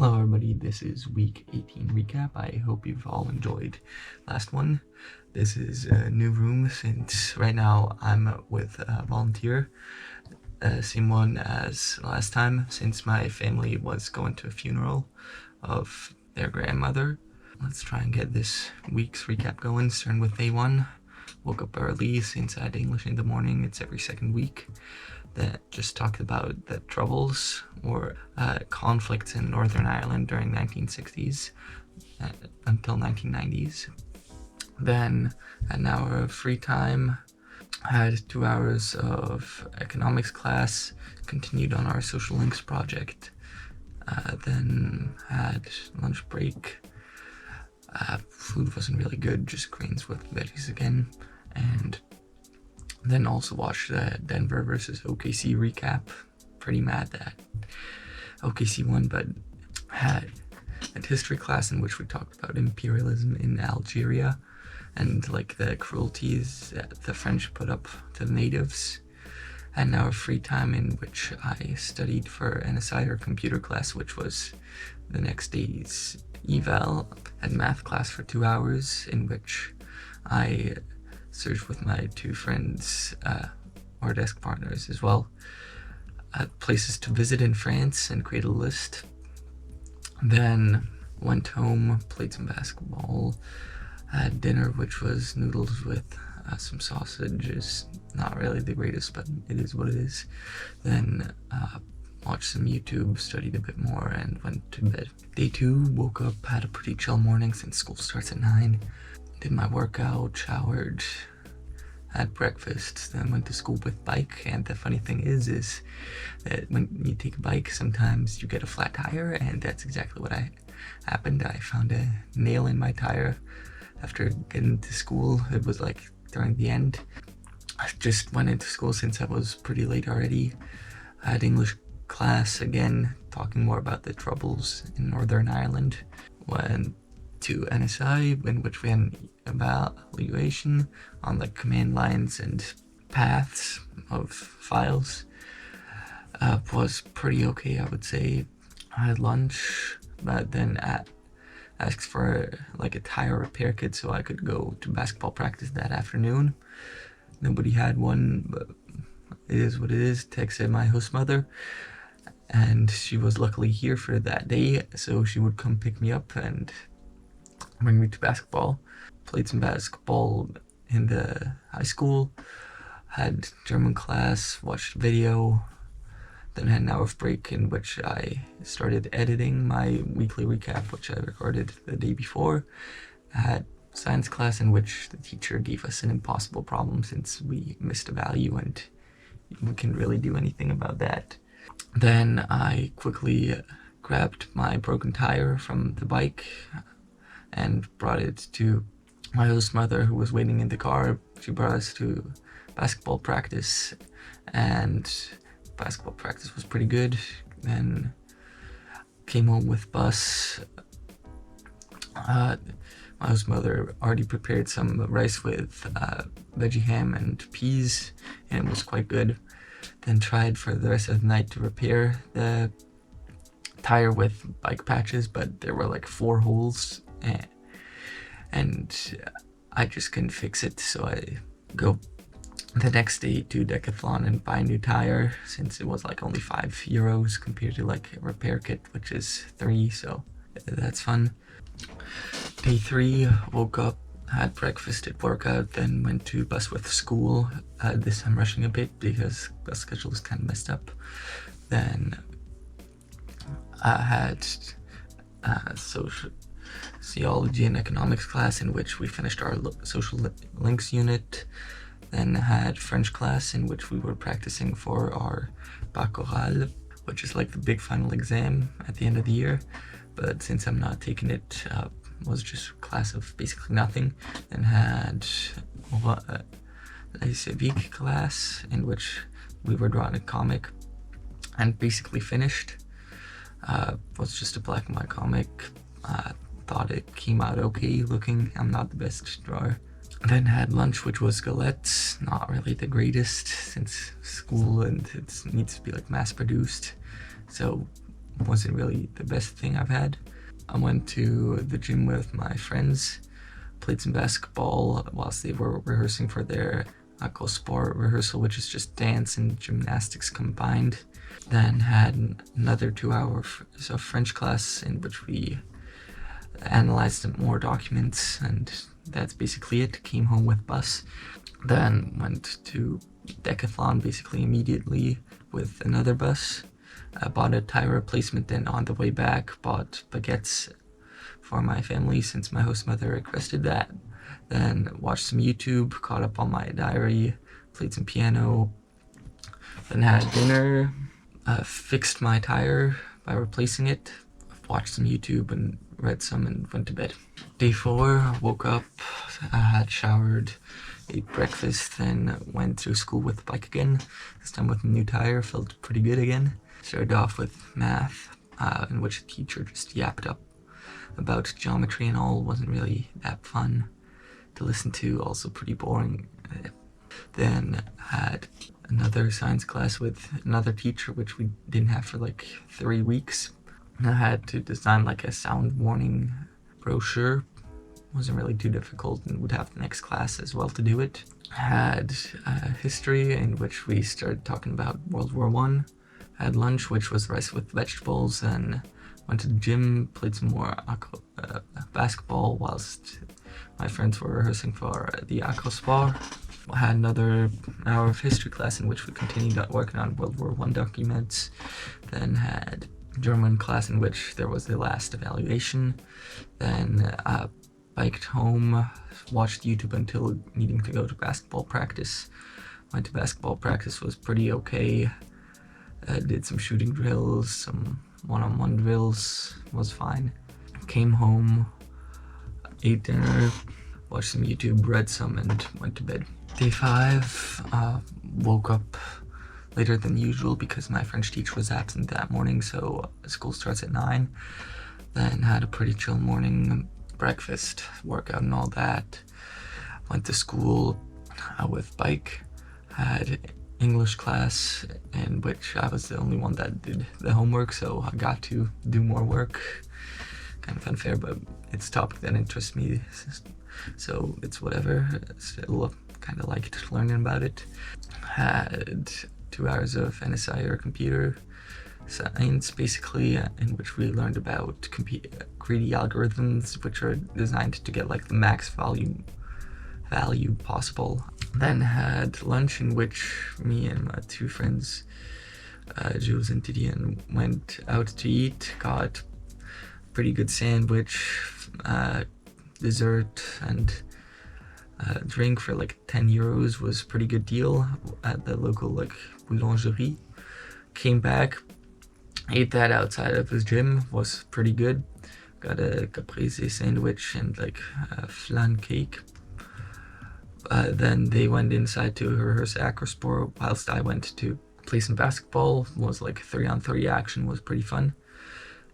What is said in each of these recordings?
Hello everybody, this is week 18 recap. I hope you've all enjoyed last one. This is a new room since right now I'm with a volunteer, same one as last time since my family was going to a funeral of their grandmother. Let's try and get this week's recap going, starting with day 1. Woke up early since I had English in the morning. It's every second week. That just talked about the troubles or conflicts in Northern Ireland during 1960s until 1990s. Then an hour of free time, had 2 hours of economics class, continued on our social links project, then had lunch break. Food wasn't really good, just greens with veggies again, and then also watched the Denver versus OKC recap. Pretty mad that OKC won, but had a history class in which we talked about imperialism in Algeria and like the cruelties that the French put up to the natives. And now a free time in which I studied for NSI or computer class, which was the next day's eval. Had math class for 2 hours in which I searched with my 2 friends, or desk partners as well, places to visit in France and create a list. Then went home, played some basketball, had dinner, which was noodles with some sausages. Not really the greatest, but it is what it is. Then watched some YouTube, studied a bit more, and went to bed. Day 2, woke up, had a pretty chill morning since school starts at 9. Did my workout, showered, had breakfast, then went to school with bike. And the funny thing is that when you take a bike, sometimes you get a flat tire, and that's exactly what happened. I found a nail in my tire after getting to school. It was like during the end. I just went into school since I was pretty late already. I had English class again, talking more about the troubles in Northern Ireland. Went to NSI, in which we had an evaluation on the command lines and paths of files. Was pretty okay, I would say. I had lunch, but then asked for like a tire repair kit so I could go to basketball practice that afternoon. Nobody had one, but it is what it is. Texted my host mother, and she was luckily here for that day, so she would come pick me up and bring me to basketball. Played some basketball in the high school, had German class, watched video, then had an hour of break in which I started editing my weekly recap, which I recorded the day before. I had science class in which the teacher gave us an impossible problem since we missed a value and we can't really do anything about that. Then I quickly grabbed my broken tire from the bike and brought it to my host mother, who was waiting in the car. She brought us to basketball practice, and basketball practice was pretty good. Then came home with bus. My host mother already prepared some rice with veggie ham and peas, and it was quite good. Then tried for the rest of the night to repair the tire with bike patches, but there were like 4 holes, and I just couldn't fix it, so I go the next day to Decathlon and buy a new tire, since it was like only €5 compared to like a repair kit, which is 3, so that's fun. Day 3, woke up, had breakfast, did workout, then went to bus with school. This I'm rushing a bit because bus schedule is kind of messed up. Then I had sociology and economics class in which we finished our social links unit. Then had French class in which we were practicing for our bac oral, which is like the big final exam at the end of the year. But since I'm not taking it, was just a class of basically nothing. Then had a civic class in which we were drawing a comic and basically finished. Was just a black and white comic. Thought it came out okay looking. I'm not the best drawer. Then had lunch, which was galettes. Not really the greatest since school and it needs to be like mass produced. So wasn't really the best thing I've had. I went to the gym with my friends, played some basketball whilst they were rehearsing for their sport rehearsal, which is just dance and gymnastics combined. Then had another 2 hours of French class in which we analyzed more documents, and that's basically it. Came home with bus. Then went to Decathlon basically immediately with another bus. Bought a tire replacement, then on the way back bought baguettes for my family since my host mother requested that. Then watched some YouTube, caught up on my diary, played some piano, then had dinner, fixed my tire by replacing it, watched some YouTube and read some and went to bed. Day 4, woke up, had showered, ate breakfast, then went to school with the bike again, this time with a new tire, felt pretty good again. Started off with math, in which the teacher just yapped up about geometry and all. Wasn't really that fun to listen to, also pretty boring. Then had another science class with another teacher, which we didn't have for like 3 weeks. I had to design like a sound warning brochure. Wasn't really too difficult, and would have the next class as well to do it. Had history, in which we started talking about World War I. Had lunch, which was rice with vegetables, and went to the gym, played some more basketball whilst my friends were rehearsing for the Aquasport. Had another hour of history class in which we continued working on World War I documents. Then had German class in which there was the last evaluation. Then biked home, watched YouTube until needing to go to basketball practice. Went to basketball practice, was pretty okay. Did some shooting drills, some one-on-one drills, was fine. Came home, ate dinner, watched some YouTube, read some, and went to bed. Day 5, woke up later than usual because my French teacher was absent that morning, so school starts at 9. Then had a pretty chill morning, breakfast, workout and all that. Went to school with bike, had English class in which I was the only one that did the homework, so I got to do more work. Kind of unfair, but it's a topic that interests me, so it's whatever. Still kind of liked learning about it. Had 2 hours of NSI or computer science, basically, in which we learned about greedy algorithms, which are designed to get like the max value possible. Then had lunch, in which me and my 2 friends, Jules and Didion, went out to eat, got a pretty good sandwich, dessert, and drink for like 10 euros. Was a pretty good deal at the local like boulangerie. Came back, ate that outside of his gym, was pretty good. Got a caprese sandwich and like a flan cake. Then they went inside to rehearse Aquasport whilst I went to play some basketball. Was like 3-on-3 action, was pretty fun.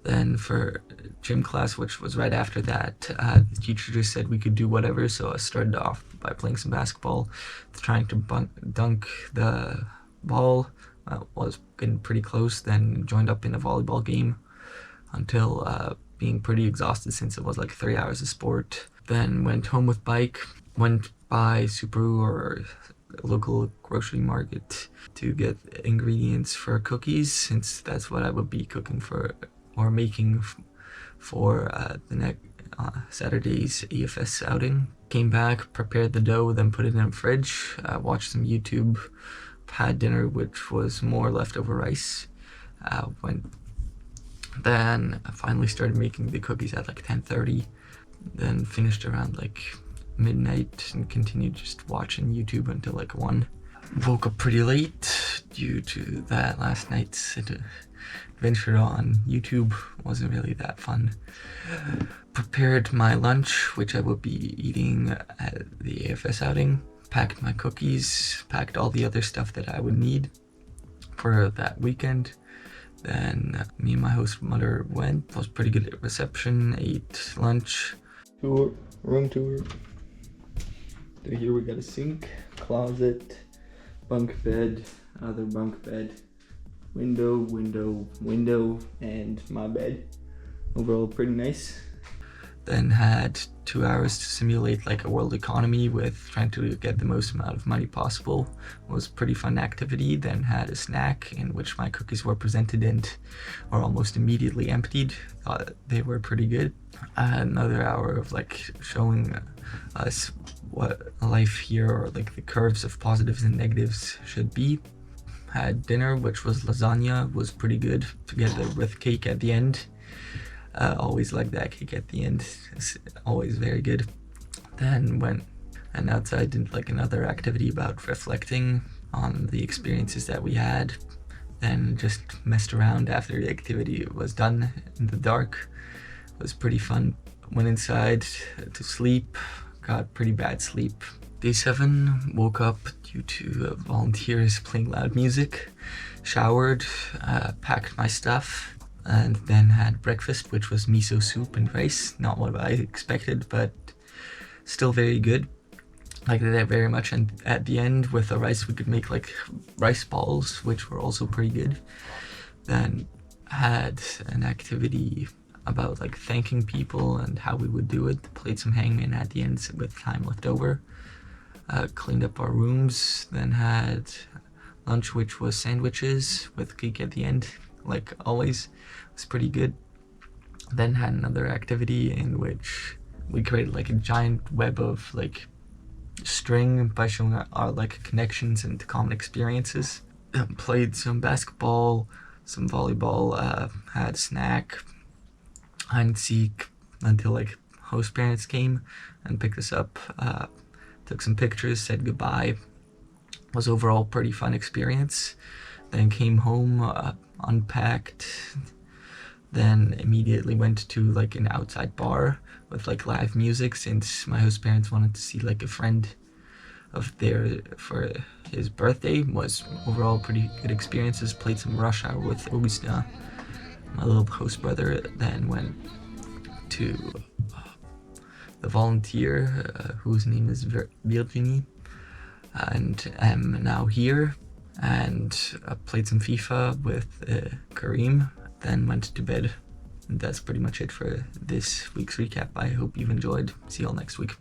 Then for gym class, which was right after that, the teacher just said we could do whatever, so I started off by playing some basketball, trying to dunk the ball. Was getting pretty close, then joined up in a volleyball game until being pretty exhausted since it was like 3 hours of sport. Then went home with bike, went by Subaru or a local grocery market to get ingredients for cookies, since that's what I would be cooking for or making for the next Saturday's EFS outing. Came back, prepared the dough, then put it in the fridge, watched some YouTube, had dinner, which was more leftover rice. Then I finally started making the cookies at like 10:30, then finished around like midnight and continued just watching YouTube until like 1. Woke up pretty late due to that last night's adventure on YouTube. Wasn't really that fun. Prepared my lunch, which I will be eating at the AFS outing. Packed my cookies, packed all the other stuff that I would need for that weekend. Then me and my host mother went. Was pretty good at reception, ate lunch. Room tour. So here we got a sink, closet, bunk bed, another bunk bed, window, and my bed. Overall pretty nice. Then had 2 hours to simulate like a world economy with trying to get the most amount of money possible. It was a pretty fun activity. Then had a snack in which my cookies were presented and were almost immediately emptied. Thought they were pretty good. I had another hour of like showing us what life here, or like the curves of positives and negatives, should be. Had dinner, which was lasagna, was pretty good, together with cake at the end. Always like that cake at the end, it's always very good. Then went and outside did like another activity about reflecting on the experiences that we had. Then just messed around after the activity was done in the dark. It was pretty fun. Went inside to sleep, got pretty bad sleep. Day 7, woke up due to volunteers playing loud music, showered, packed my stuff, and then had breakfast, which was miso soup and rice. Not what I expected, but still very good. Liked it very much. And at the end, with the rice, we could make like rice balls, which were also pretty good. Then had an activity about like thanking people and how we would do it. Played some hangman at the end with time left over. Cleaned up our rooms. Then had lunch, which was sandwiches with cake at the end, like always. It was pretty good. Then had another activity in which we created like a giant web of like string by showing our like connections and common experiences. Played some basketball, some volleyball, had a snack, hide and seek until like host parents came and picked us up. Took some pictures, said goodbye. Was overall pretty fun experience. Then came home, unpacked, then immediately went to like an outside bar with like live music, since my host parents wanted to see like a friend of theirs for his birthday. Was overall pretty good experiences. Played some Rush Hour with Augustin, my little host brother. Then went to the volunteer, whose name is Virginie, and am now here, and played some FIFA with Kareem, then went to bed. And that's pretty much it for this week's recap. I hope you've enjoyed. See you all next week.